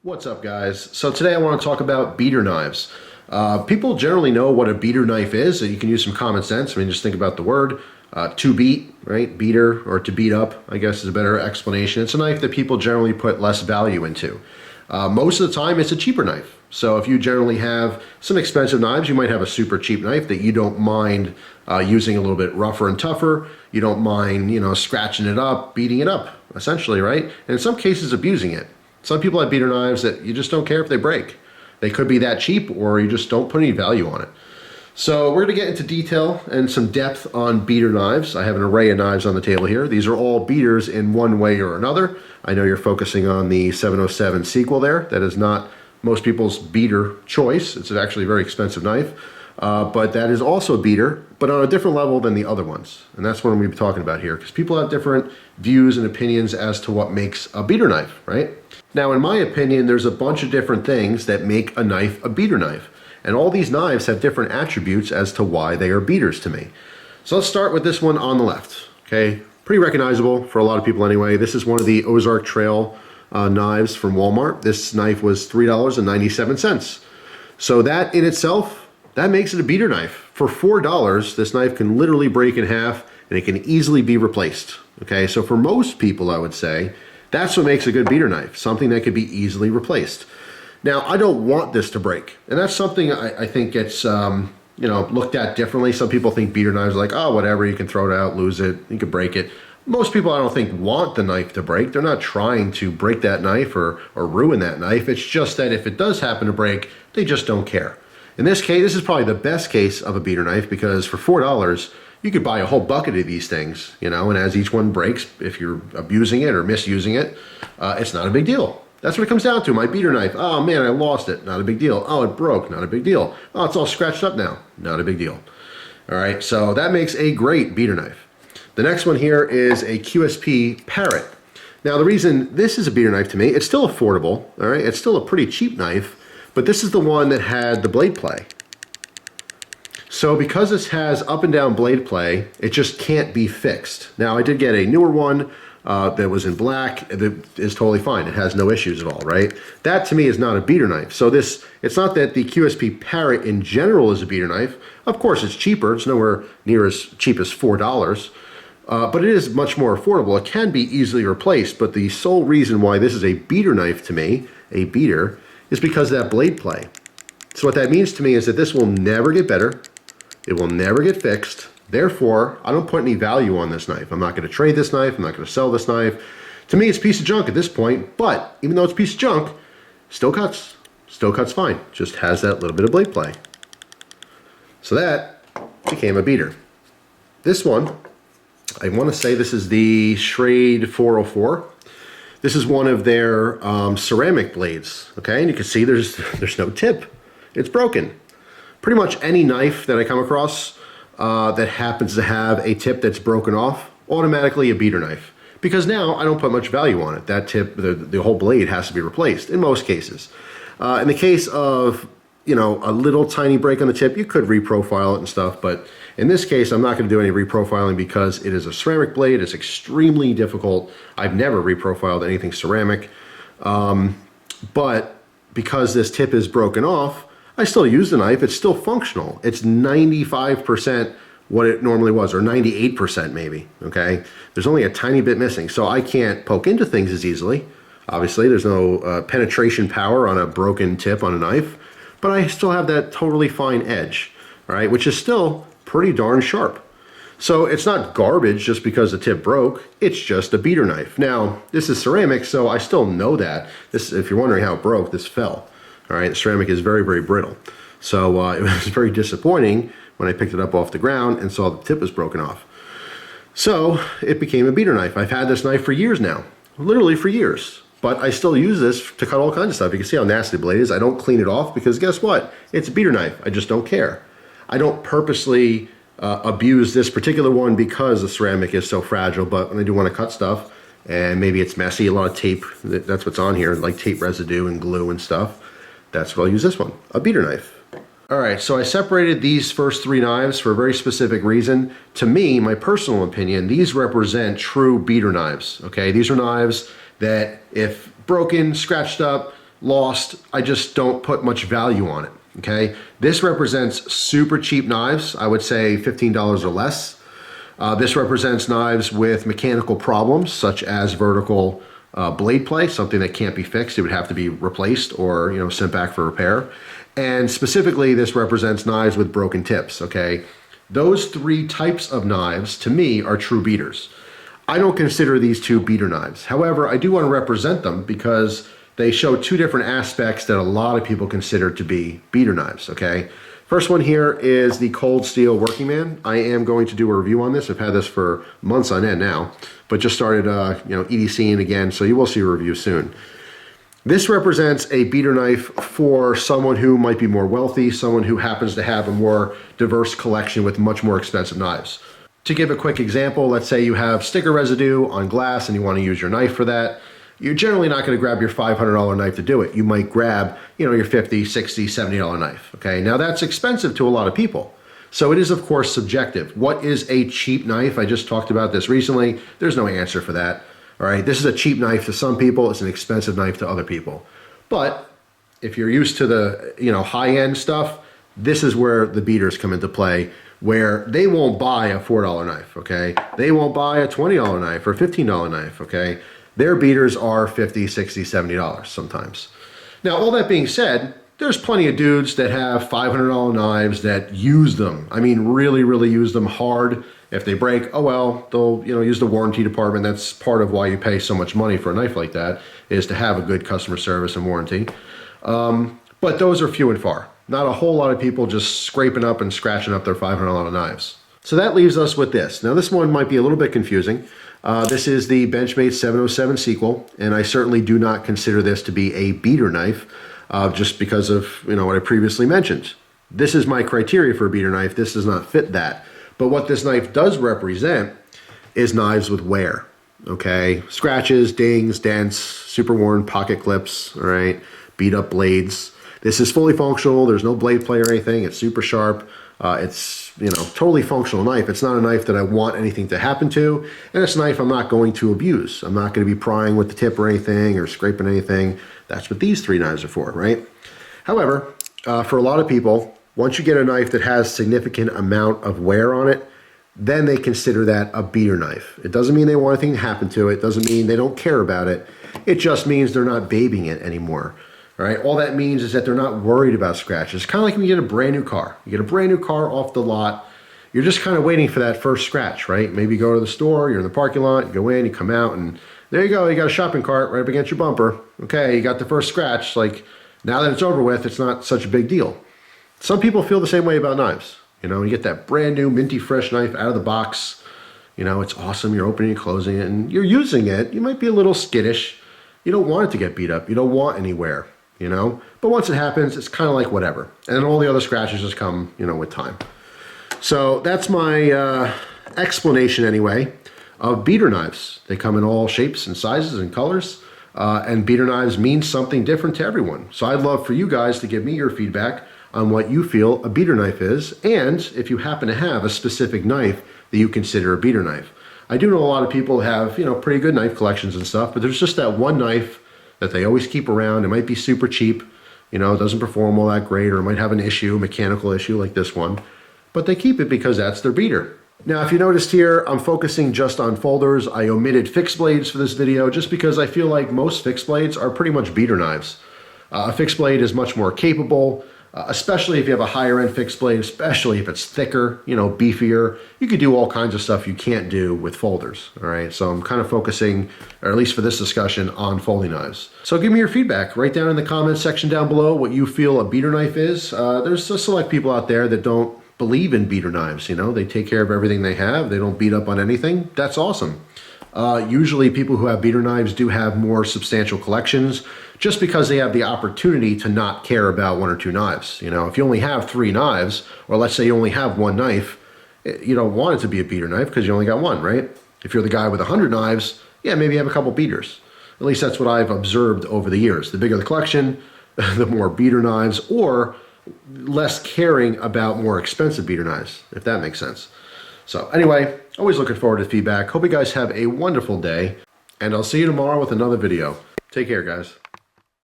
What's up, guys? So today I want to talk about beater knives. People generally know what a beater knife is, so you can use some common sense. I mean, just think about the word. To beat, right? Beater, or to beat up, I guess is a better explanation. It's a knife that people generally put less value into. Most of the time, it's a cheaper knife. So if you generally have some expensive knives, you might have a super cheap knife that you don't mind using a little bit rougher and tougher. You don't mind, scratching it up, beating it up, essentially, right? And in some cases, abusing it. Some people have beater knives that you just don't care if they break. They could be that cheap, or you just don't put any value on it. So we're going to get into detail and some depth on beater knives. I have an array of knives on the table here. These are all beaters in one way or another. I know you're focusing on the 707 sequel there. That is not most people's beater choice. It's actually a very expensive knife. But that is also a beater, but on a different level than the other ones. And that's what I'm going to be talking about here, because people have different views and opinions as to what makes a beater knife, right? Now, in my opinion, there's a bunch of different things that make a knife a beater knife. And all these knives have different attributes as to why they are beaters to me. So let's start with this one on the left, okay? Pretty recognizable for a lot of people anyway. This is one of the Ozark Trail knives from Walmart. This knife was $3.97. So that in itself, that makes it a beater knife. For $4, this knife can literally break in half and it can easily be replaced, okay? So for most people, I would say, that's what makes a good beater knife, something that could be easily replaced. Now, I don't want this to break, and that's something I think gets looked at differently. Some people think beater knives are like, oh, whatever, you can throw it out, lose it, you can break it. Most people, I don't think, want the knife to break. They're not trying to break that knife or ruin that knife. It's just that if it does happen to break, they just don't care. In this case, this is probably the best case of a beater knife, because for $4, you could buy a whole bucket of these things, and as each one breaks, if you're abusing it or misusing it, it's not a big deal. That's what it comes down to. My beater knife, oh man, I lost it, not a big deal. Oh, it broke, not a big deal. Oh, it's all scratched up now, not a big deal. All right, so that makes a great beater knife. The next one here is a QSP Parrot. Now, the reason this is a beater knife to me, it's still affordable, all right? It's still a pretty cheap knife, but this is the one that had the blade play. So because this has up and down blade play, it just can't be fixed. Now, I did get a newer one that was in black. That is totally fine. It has no issues at all, right? That to me is not a beater knife. So it's not that the QSP Parrot in general is a beater knife. Of course, it's cheaper. It's nowhere near as cheap as $4. But it is much more affordable. It can be easily replaced, but the sole reason why this is a beater knife to me, a beater, is because of that blade play. So what that means to me is that this will never get better. It will never get fixed. Therefore, I don't put any value on this knife. I'm not going to trade this knife. I'm not going to sell this knife. To me, it's a piece of junk at this point, but even though it's a piece of junk, still cuts. Still cuts fine. Just has that little bit of blade play. So that became a beater. This one, I want to say this is the Schrade 404. This is one of their ceramic blades, okay? And you can see there's no tip. It's broken. Pretty much any knife that I come across that happens to have a tip that's broken off, automatically a beater knife. Because now I don't put much value on it. That tip, the whole blade has to be replaced in most cases. In the case of, a little tiny break on the tip, you could reprofile it and stuff, but in this case, I'm not going to do any reprofiling because it is a ceramic blade. It's extremely difficult. I've never reprofiled anything ceramic, but because this tip is broken off, I still use the knife. It's still functional. It's 95% what it normally was, or 98% maybe, okay? There's only a tiny bit missing, so I can't poke into things as easily. Obviously, there's no penetration power on a broken tip on a knife, but I still have that totally fine edge, all right, which is still pretty darn sharp. So it's not garbage just because the tip broke. It's just a beater knife. Now, this is ceramic, so I still know that. This, if you're wondering how it broke, this fell. All right, ceramic is very, very brittle. So it was very disappointing when I picked it up off the ground and saw the tip was broken off. So it became a beater knife. I've had this knife for years now, literally for years. But I still use this to cut all kinds of stuff. You can see how nasty the blade is. I don't clean it off because guess what? It's a beater knife. I just don't care. I don't purposely abuse this particular one because the ceramic is so fragile, but when I do want to cut stuff and maybe it's messy, a lot of tape, that's what's on here, like tape residue and glue and stuff, that's what I'll use this one, a beater knife. All right, so I separated these first three knives for a very specific reason. To me, my personal opinion, these represent true beater knives, okay? These are knives that if broken, scratched up, lost, I just don't put much value on it, okay? This represents super cheap knives, I would say $15 or less. This represents knives with mechanical problems, such as vertical blade play, something that can't be fixed. It would have to be replaced or, you know, sent back for repair. And specifically, this represents knives with broken tips, okay? Those three types of knives, to me, are true beaters. I don't consider these two beater knives. However, I do want to represent them because they show two different aspects that a lot of people consider to be beater knives, okay? First one here is the Cold Steel Working Man. I am going to do a review on this. I've had this for months on end now, but just started EDCing again, so you will see a review soon. This represents a beater knife for someone who might be more wealthy, someone who happens to have a more diverse collection with much more expensive knives. To give a quick example, let's say you have sticker residue on glass and you want to use your knife for that. You're generally not going to grab your $500 knife to do it. You might grab, you know, your $50, $60, $70 knife, okay? Now that's expensive to a lot of people. So it is, of course, subjective. What is a cheap knife? I just talked about this recently. There's no answer for that. All right, this is a cheap knife to some people. It's an expensive knife to other people. But if you're used to the, you know, high-end stuff, this is where the beaters come into play, where they won't buy a $4 knife, okay? They won't buy a $20 knife or $15 knife, okay? Their beaters are $50, $60, $70 sometimes. Now, all that being said, there's plenty of dudes that have $500 knives that use them. I mean, really, really use them hard. If they break, oh well, they'll, you know, use the warranty department. That's part of why you pay so much money for a knife like that, is to have a good customer service and warranty. But those are few and far. Not a whole lot of people just scraping up and scratching up their $500 knives. So that leaves us with this. Now this one might be a little bit confusing. This is the Benchmade 707 sequel, and I certainly do not consider this to be a beater knife, just because of, you know, what I previously mentioned. This is my criteria for a beater knife. This does not fit that. But what this knife does represent is knives with wear, okay? Scratches, dings, dents, super worn pocket clips, all right? Beat up blades. This is fully functional. There's no blade play or anything. It's super sharp. It's, you know, totally functional knife. It's not a knife that I want anything to happen to, and it's a knife I'm not going to abuse. I'm not going to be prying with the tip or anything or scraping anything. That's what these three knives are for, right? However, for a lot of people, once you get a knife that has significant amount of wear on it, then they consider that a beater knife. It doesn't mean they want anything to happen to it. It doesn't mean they don't care about it. It just means they're not babying it anymore. All right, all that means is that they're not worried about scratches. Kind of like when you get a brand new car. You get a brand new car off the lot, you're just kind of waiting for that first scratch, right? Maybe you go to the store, you're in the parking lot, you go in, you come out, and there you go, you got a shopping cart right up against your bumper. Okay, you got the first scratch. Like, now that it's over with, it's not such a big deal. Some people feel the same way about knives. You know, you get that brand new minty fresh knife out of the box. You know, it's awesome, you're opening and closing it, and you're using it. You might be a little skittish. You don't want it to get beat up. You don't want any wear. You know, but once it happens, it's kind of like whatever. And then all the other scratches just come, you know, with time. So that's my explanation anyway of beater knives. They come in all shapes and sizes and colors, and beater knives mean something different to everyone. So I'd love for you guys to give me your feedback on what you feel a beater knife is, and if you happen to have a specific knife that you consider a beater knife. I do know a lot of people have, you know, pretty good knife collections and stuff, but there's just that one knife that they always keep around. It might be super cheap, you know, it doesn't perform all that great, or it might have an issue, a mechanical issue like this one, but they keep it because that's their beater. Now, if you noticed here, I'm focusing just on folders. I omitted fixed blades for this video just because I feel like most fixed blades are pretty much beater knives. A fixed blade is much more capable, especially if you have a higher end fixed blade, especially if it's thicker, you know, beefier. You could do all kinds of stuff you can't do with folders, all right? So I'm kind of focusing, or at least for this discussion, on folding knives. So give me your feedback. Write down in the comments section down below what you feel a beater knife is. There's a select people out there that don't believe in beater knives, you know? They take care of everything they have. They don't beat up on anything. That's awesome. Usually people who have beater knives do have more substantial collections just because they have the opportunity to not care about one or two knives. You know, if you only have 3 knives, or let's say you only have 1 knife, you don't want it to be a beater knife because you only got 1, right? If you're the guy with 100 knives, yeah, maybe you have a couple beaters. At least that's what I've observed over the years. The bigger the collection, the more beater knives, or less caring about more expensive beater knives, if that makes sense. So anyway, always looking forward to feedback. Hope you guys have a wonderful day, and I'll see you tomorrow with another video. Take care, guys.